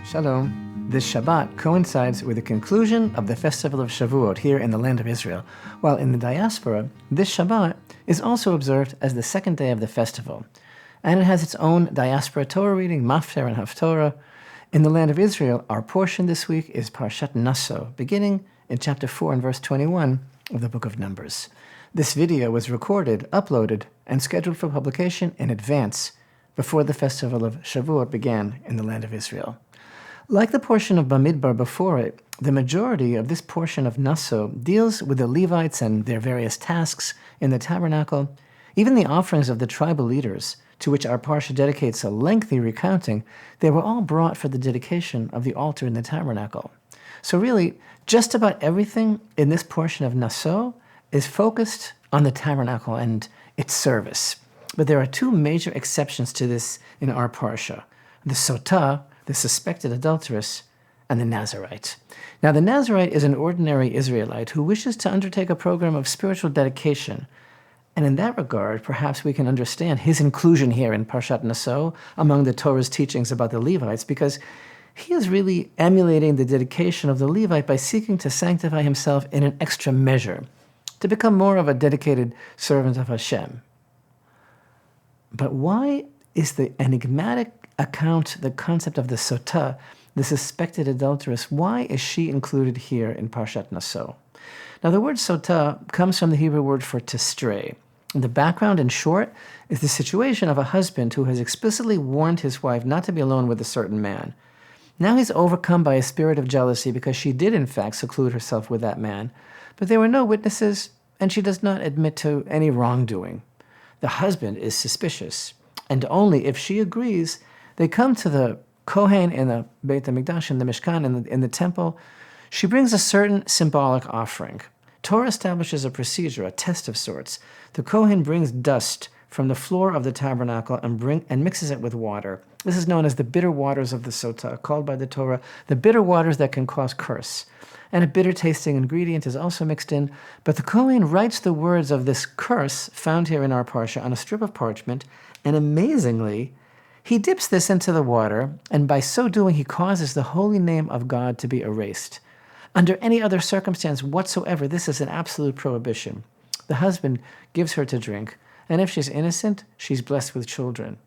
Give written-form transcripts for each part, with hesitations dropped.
Shalom. This Shabbat coincides with the conclusion of the Festival of Shavuot here in the land of Israel, while in the Diaspora, this Shabbat is also observed as the second day of the festival, and it has its own Diaspora Torah reading, Mafter and Haftorah. In the land of Israel, our portion this week is Parashat Naso, beginning in chapter 4 and verse 21 of the book of Numbers. This video was recorded, uploaded, and scheduled for publication in advance before the Festival of Shavuot began in the land of Israel. Like the portion of Bamidbar before it, the majority of this portion of Naso deals with the Levites and their various tasks in the Tabernacle. Even the offerings of the tribal leaders, to which our Parsha dedicates a lengthy recounting, they were all brought for the dedication of the altar in the Tabernacle. So really, just about everything in this portion of Naso is focused on the Tabernacle and its service. But there are two major exceptions to this in our Parsha: the Sotah, the suspected adulteress, and the Nazarite. Now, the Nazarite is an ordinary Israelite who wishes to undertake a program of spiritual dedication. And in that regard, perhaps we can understand his inclusion here in Parashat Naso among the Torah's teachings about the Levites, because he is really emulating the dedication of the Levite by seeking to sanctify himself in an extra measure, to become more of a dedicated servant of Hashem. But why is the enigmatic account, the concept of the Sotah, the suspected adulteress, why is she included here in Parashat Naso? Now, the word Sotah comes from the Hebrew word for to stray. And the background, in short, is the situation of a husband who has explicitly warned his wife not to be alone with a certain man. Now he's overcome by a spirit of jealousy because she did, in fact, seclude herself with that man, but there were no witnesses, and she does not admit to any wrongdoing. The husband is suspicious, and only if she agrees, they come to the Kohen in the Beit HaMikdash, in the Mishkan, in the temple. She brings a certain symbolic offering. Torah establishes a procedure, a test of sorts. The Kohen brings dust from the floor of the tabernacle and mixes it with water. This is known as the bitter waters of the Sotah, called by the Torah the bitter waters that can cause curse. And a bitter-tasting ingredient is also mixed in. But the Kohen writes the words of this curse, found here in our Parsha, on a strip of parchment, and amazingly, he dips this into the water, and by so doing, he causes the holy name of God to be erased. Under any other circumstance whatsoever, this is an absolute prohibition. The husband gives her to drink, and if she's innocent, she's blessed with children.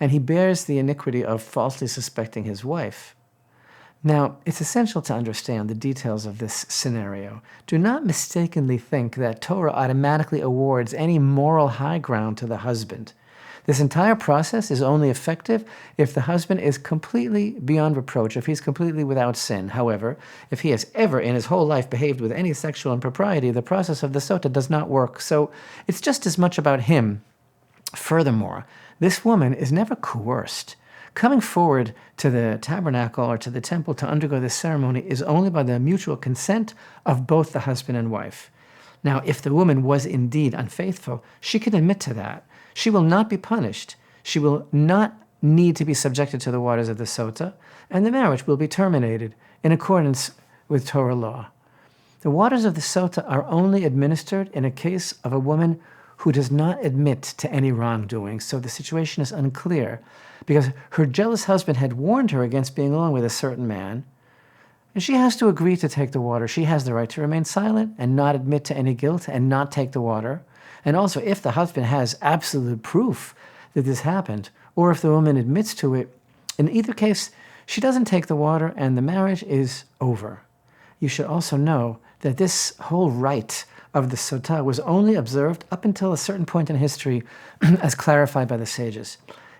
And he bears the iniquity of falsely suspecting his wife. Now, it's essential to understand the details of this scenario. Do not mistakenly think that Torah automatically awards any moral high ground to the husband. This entire process is only effective if the husband is completely beyond reproach, if he's completely without sin. However, if he has ever in his whole life behaved with any sexual impropriety, the process of the Sota does not work. So it's just as much about him. Furthermore, this woman is never coerced. Coming forward to the tabernacle or to the temple to undergo this ceremony is only by the mutual consent of both the husband and wife. Now, if the woman was indeed unfaithful, she can admit to that. She will not be punished. She will not need to be subjected to the waters of the Sota, and the marriage will be terminated in accordance with Torah law. The waters of the Sota are only administered in a case of a woman who does not admit to any wrongdoing, so the situation is unclear, because her jealous husband had warned her against being alone with a certain man, and she has to agree to take the water. She has the right to remain silent and not admit to any guilt and not take the water. And also, if the husband has absolute proof that this happened, or if the woman admits to it, in either case, she doesn't take the water and the marriage is over. You should also know that this whole rite of the Sotah was only observed up until a certain point in history, as clarified by the sages.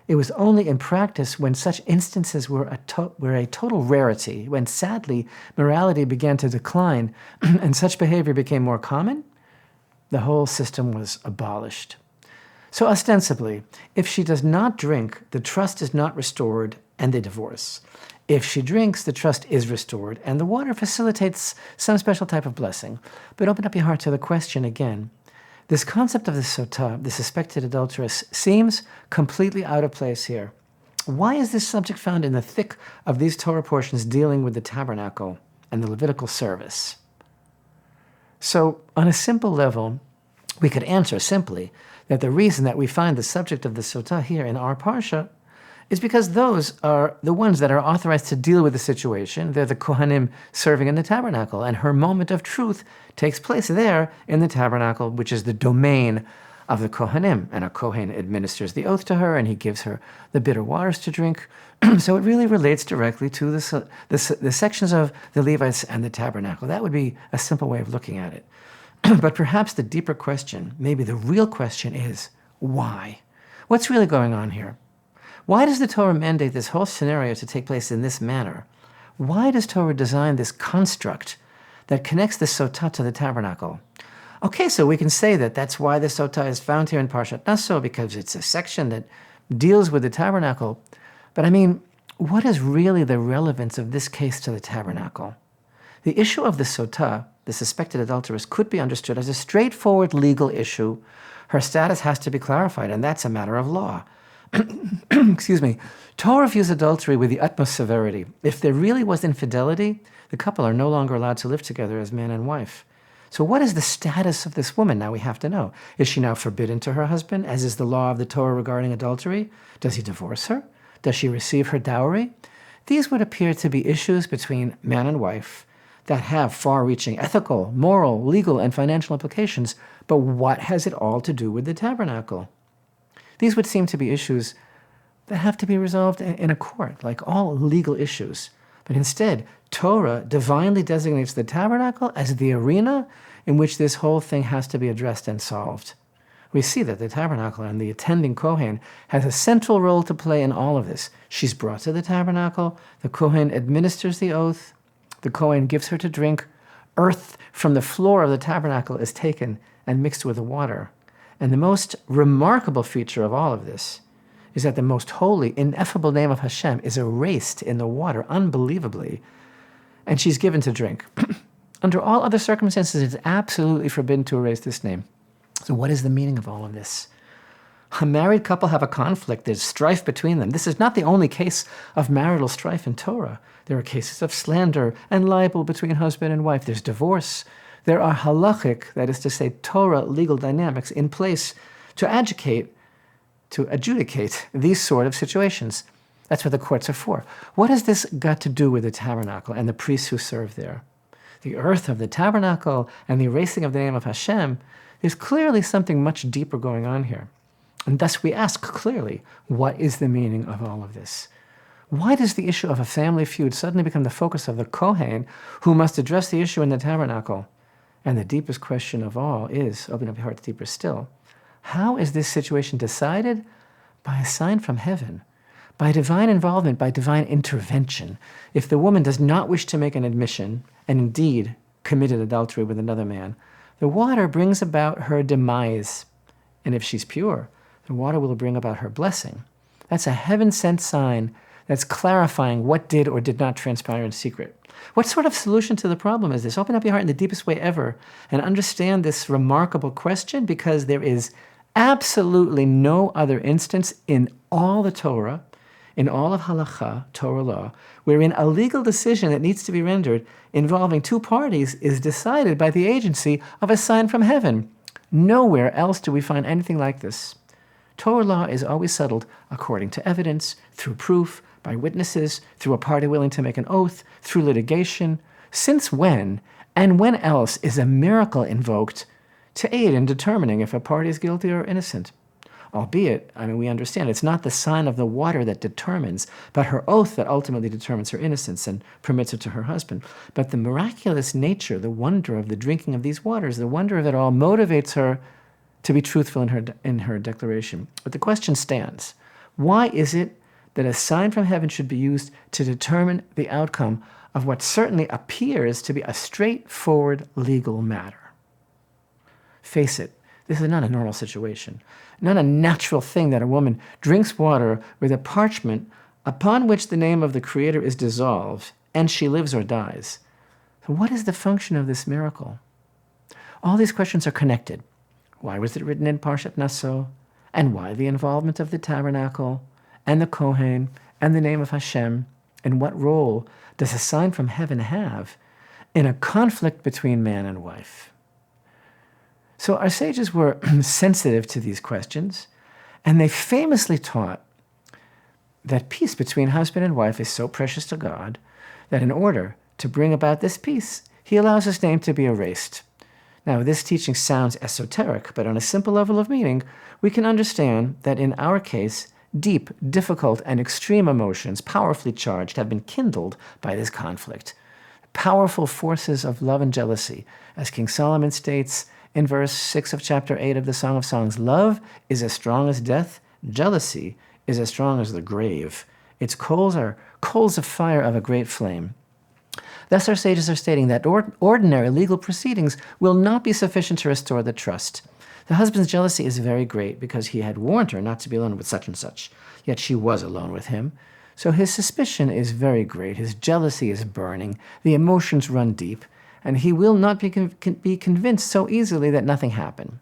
It was only in practice when such instances were a total rarity, when sadly morality began to decline and such behavior became more common, the whole system was abolished. So ostensibly, if she does not drink, the trust is not restored and they divorce. If she drinks, the trust is restored and the water facilitates some special type of blessing. But open up your heart to the question again. This concept of the Sotah, the suspected adulteress, seems completely out of place here. Why is this subject found in the thick of these Torah portions dealing with the tabernacle and the Levitical service? So, on a simple level, we could answer simply that the reason that we find the subject of the Sotah here in our Parsha is because those are the ones that are authorized to deal with the situation. They're the Kohanim serving in the tabernacle, and her moment of truth takes place there in the tabernacle, which is the domain of the Kohanim. And a Kohen administers the oath to her, and he gives her the bitter waters to drink. So it really relates directly to the sections of the Levites and the tabernacle. That would be a simple way of looking at it. But perhaps the deeper question, maybe the real question, is why? What's really going on here? Why does the Torah mandate this whole scenario to take place in this manner? Why does Torah design this construct that connects the Sotah to the tabernacle? Okay, so we can say that that's why the Sotah is found here in Parashat Naso, because it's a section that deals with the tabernacle. But I mean, what is really the relevance of this case to the tabernacle? The issue of the Sotah, the suspected adulteress, could be understood as a straightforward legal issue. Her status has to be clarified, and that's a matter of law. Excuse me. Torah views adultery with the utmost severity. If there really was infidelity, the couple are no longer allowed to live together as man and wife. So what is the status of this woman? Now we have to know. Is she now forbidden to her husband, as is the law of the Torah regarding adultery? Does he divorce her? Does she receive her dowry? These would appear to be issues between man and wife that have far-reaching ethical, moral, legal, and financial implications. But what has it all to do with the tabernacle? These would seem to be issues that have to be resolved in a court, like all legal issues. But instead, Torah divinely designates the tabernacle as the arena in which this whole thing has to be addressed and solved. We see that the tabernacle and the attending Kohen has a central role to play in all of this. She's brought to the tabernacle, the Kohen administers the oath, the Kohen gives her to drink, earth from the floor of the tabernacle is taken and mixed with the water. And the most remarkable feature of all of this is that the most holy, ineffable name of Hashem is erased in the water, unbelievably, and she's given to drink. Under all other circumstances, it's absolutely forbidden to erase this name. So what is the meaning of all of this? A married couple have a conflict. There's strife between them. This is not the only case of marital strife in Torah. There are cases of slander and libel between husband and wife. There's divorce. There are halachic, that is to say, Torah legal dynamics in place to adjudicate these sort of situations. That's what the courts are for. What has this got to do with the tabernacle and the priests who serve there? The earth of the tabernacle and the erasing of the name of Hashem, there's clearly something much deeper going on here. And thus we ask clearly, what is the meaning of all of this? Why does the issue of a family feud suddenly become the focus of the Kohen who must address the issue in the tabernacle? And the deepest question of all is, open up your heart deeper still, how is this situation decided? By a sign from heaven, by divine involvement, by divine intervention. If the woman does not wish to make an admission, and indeed committed adultery with another man, the water brings about her demise. And if she's pure, the water will bring about her blessing. That's a heaven-sent sign that's clarifying what did or did not transpire in secret. What sort of solution to the problem is this? Open up your heart in the deepest way ever and understand this remarkable question, because there is absolutely no other instance in all the Torah, in all of halakha, Torah law, wherein a legal decision that needs to be rendered involving two parties is decided by the agency of a sign from heaven. Nowhere else do we find anything like this. Torah law is always settled according to evidence, through proof, by witnesses, through a party willing to make an oath, through litigation. Since when, and when else, is a miracle invoked to aid in determining if a party is guilty or innocent? Albeit, we understand it's not the sign of the water that determines, but her oath that ultimately determines her innocence and permits it to her husband. But the miraculous nature, the wonder of the drinking of these waters, the wonder of it all motivates her to be truthful in her declaration. But the question stands. Why is it that a sign from heaven should be used to determine the outcome of what certainly appears to be a straightforward legal matter? Face it, this is not a normal situation, not a natural thing that a woman drinks water with a parchment upon which the name of the Creator is dissolved, and she lives or dies. So what is the function of this miracle? All these questions are connected. Why was it written in Parashat Naso? And why the involvement of the tabernacle, and the Kohen, and the name of Hashem? And what role does a sign from heaven have in a conflict between man and wife? So our sages were sensitive to these questions, and they famously taught that peace between husband and wife is so precious to God that in order to bring about this peace, he allows his name to be erased. Now, this teaching sounds esoteric, but on a simple level of meaning, we can understand that in our case, deep, difficult, and extreme emotions, powerfully charged, have been kindled by this conflict. Powerful forces of love and jealousy, as King Solomon states in verse 6 of chapter 8 of the Song of Songs, love is as strong as death, jealousy is as strong as the grave. Its coals are coals of fire of a great flame. Thus our sages are stating that ordinary legal proceedings will not be sufficient to restore the trust. The husband's jealousy is very great because he had warned her not to be alone with such and such, yet she was alone with him. So his suspicion is very great, his jealousy is burning, the emotions run deep, and he will not be convinced so easily that nothing happened.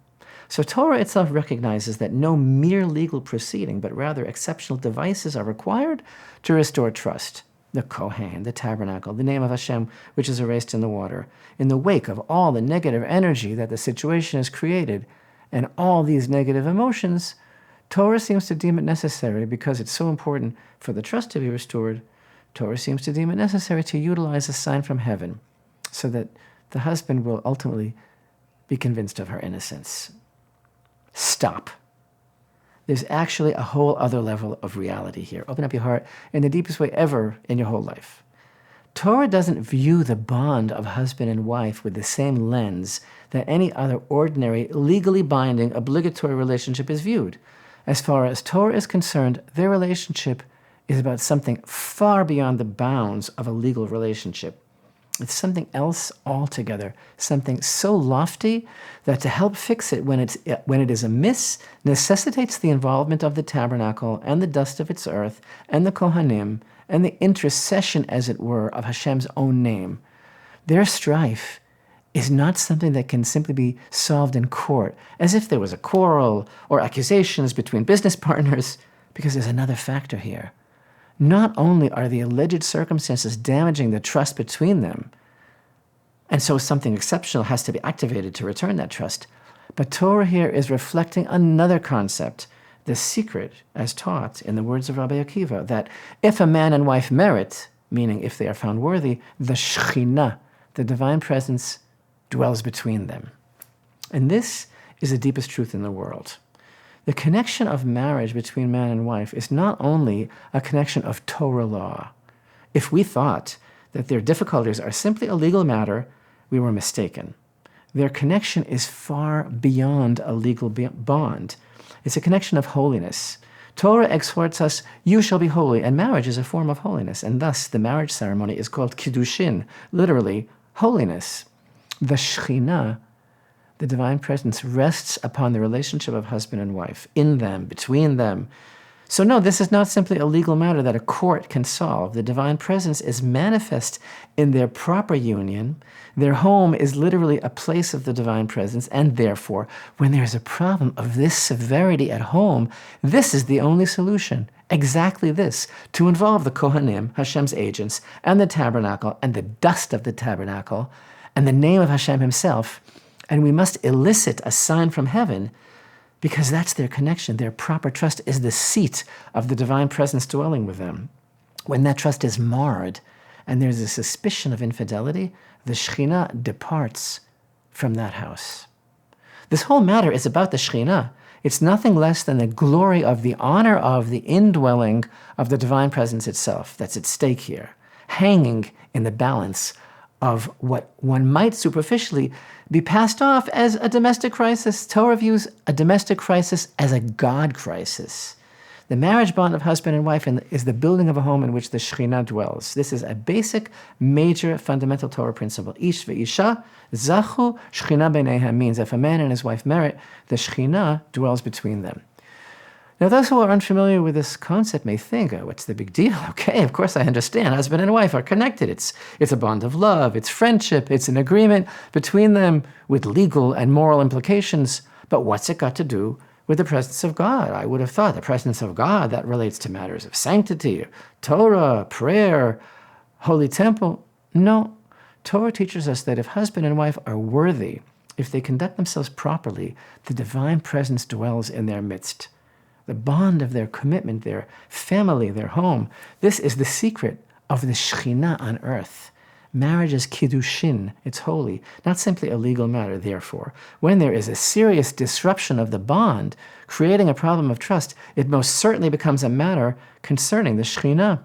So Torah itself recognizes that no mere legal proceeding, but rather exceptional devices are required to restore trust. The Kohen, the Tabernacle, the name of Hashem, which is erased in the water, in the wake of all the negative energy that the situation has created, and all these negative emotions, Torah seems to deem it necessary, because it's so important for the trust to be restored, Torah seems to deem it necessary to utilize a sign from heaven so that the husband will ultimately be convinced of her innocence. Stop. There's actually a whole other level of reality here. Open up your heart in the deepest way ever in your whole life. Torah doesn't view the bond of husband and wife with the same lens that any other ordinary, legally binding, obligatory relationship is viewed. As far as Torah is concerned, their relationship is about something far beyond the bounds of a legal relationship. It's something else altogether, something so lofty that to help fix it when it is amiss necessitates the involvement of the tabernacle and the dust of its earth and the Kohanim and the intercession, as it were, of Hashem's own name. Their strife is not something that can simply be solved in court, as if there was a quarrel or accusations between business partners, because there's another factor here. Not only are the alleged circumstances damaging the trust between them, and so something exceptional has to be activated to return that trust, but Torah here is reflecting another concept, the secret, as taught in the words of Rabbi Akiva, that if a man and wife merit, meaning if they are found worthy, the Shekhinah, the divine presence, dwells between them. And this is the deepest truth in the world. The connection of marriage between man and wife is not only a connection of Torah law. If we thought that their difficulties are simply a legal matter, we were mistaken. Their connection is far beyond a legal bond. It's a connection of holiness. Torah exhorts us, you shall be holy, and marriage is a form of holiness, and thus the marriage ceremony is called kiddushin, literally holiness. The Shekhinah, the divine presence, rests upon the relationship of husband and wife, in them, between them. So no, this is not simply a legal matter that a court can solve. The divine presence is manifest in their proper union. Their home is literally a place of the divine presence, and therefore, when there is a problem of this severity at home, this is the only solution. Exactly this, to involve the Kohanim, Hashem's agents, and the tabernacle, and the dust of the tabernacle, and the name of Hashem himself, and we must elicit a sign from heaven, because that's their connection. Their proper trust is the seat of the divine presence dwelling with them. When that trust is marred, and there's a suspicion of infidelity, the Shekhinah departs from that house. This whole matter is about the Shekhinah. It's nothing less than the glory of the honor of the indwelling of the divine presence itself that's at stake here, hanging in the balance of what one might superficially be passed off as a domestic crisis. Torah views a domestic crisis as a God crisis. The marriage bond of husband and wife is the building of a home in which the Shekhinah dwells. This is a basic, major, fundamental Torah principle. Ish ve'isha zachu Shekhinah b'neihem means if a man and his wife merit, the Shekhinah dwells between them. Now, those who are unfamiliar with this concept may think, oh, what's the big deal? Okay, of course I understand. Husband and wife are connected. It's a bond of love. It's friendship. It's an agreement between them with legal and moral implications. But what's it got to do with the presence of God? I would have thought the presence of God, that relates to matters of sanctity, Torah, prayer, holy temple. No, Torah teaches us that if husband and wife are worthy, if they conduct themselves properly, the divine presence dwells in their midst. the bond of their commitment, their family, their home. This is the secret of the Shekhinah on earth. Marriage is kiddushin, it's holy, not simply a legal matter. Therefore, when there is a serious disruption of the bond, creating a problem of trust, it most certainly becomes a matter concerning the Shekhinah,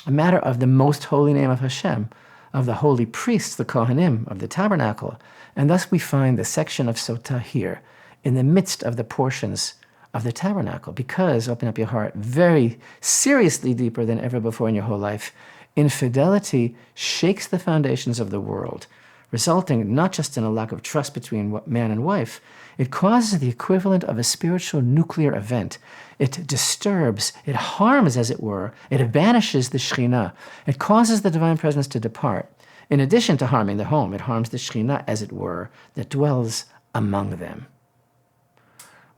a matter of the most holy name of Hashem, of the holy priests, the Kohanim, of the Tabernacle. And thus we find the section of Sotah here, in the midst of the portions of the Tabernacle, because, open up your heart, very seriously deeper than ever before in your whole life, infidelity shakes the foundations of the world, resulting not just in a lack of trust between man and wife, it causes the equivalent of a spiritual nuclear event. It disturbs, it harms, as it were, it banishes the Shekhinah. It causes the divine presence to depart. In addition to harming the home, it harms the Shekhinah, as it were, that dwells among them.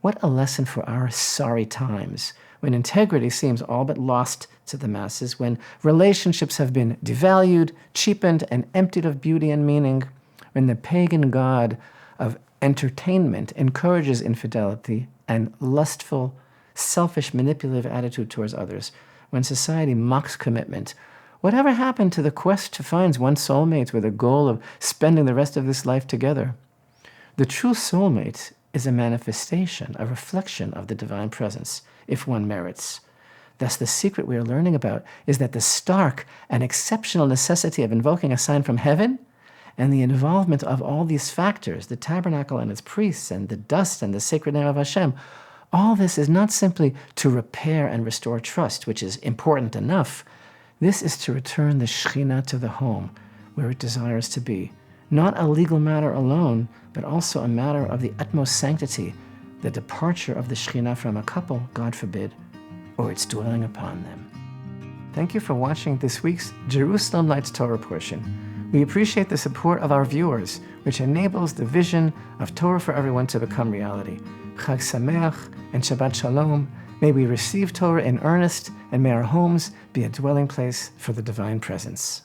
What a lesson for our sorry times, when integrity seems all but lost to the masses, when relationships have been devalued, cheapened, and emptied of beauty and meaning, when the pagan god of entertainment encourages infidelity and lustful, selfish, manipulative attitude towards others, when society mocks commitment. Whatever happened to the quest to find one's soulmate with a goal of spending the rest of this life together? The true soulmate is a manifestation, a reflection of the divine presence, if one merits. Thus, the secret we are learning about is that the stark and exceptional necessity of invoking a sign from heaven and the involvement of all these factors, the tabernacle and its priests, and the dust and the sacred name of Hashem, all this is not simply to repair and restore trust, which is important enough. This is to return the Shekhinah to the home where it desires to be. Not a legal matter alone, but also a matter of the utmost sanctity, the departure of the Shekhinah from a couple, God forbid, or its dwelling upon them. Thank you for watching this week's Jerusalem Lights Torah portion. We appreciate the support of our viewers, which enables the vision of Torah for everyone to become reality. Chag Sameach and Shabbat Shalom. May we receive Torah in earnest, and may our homes be a dwelling place for the divine presence.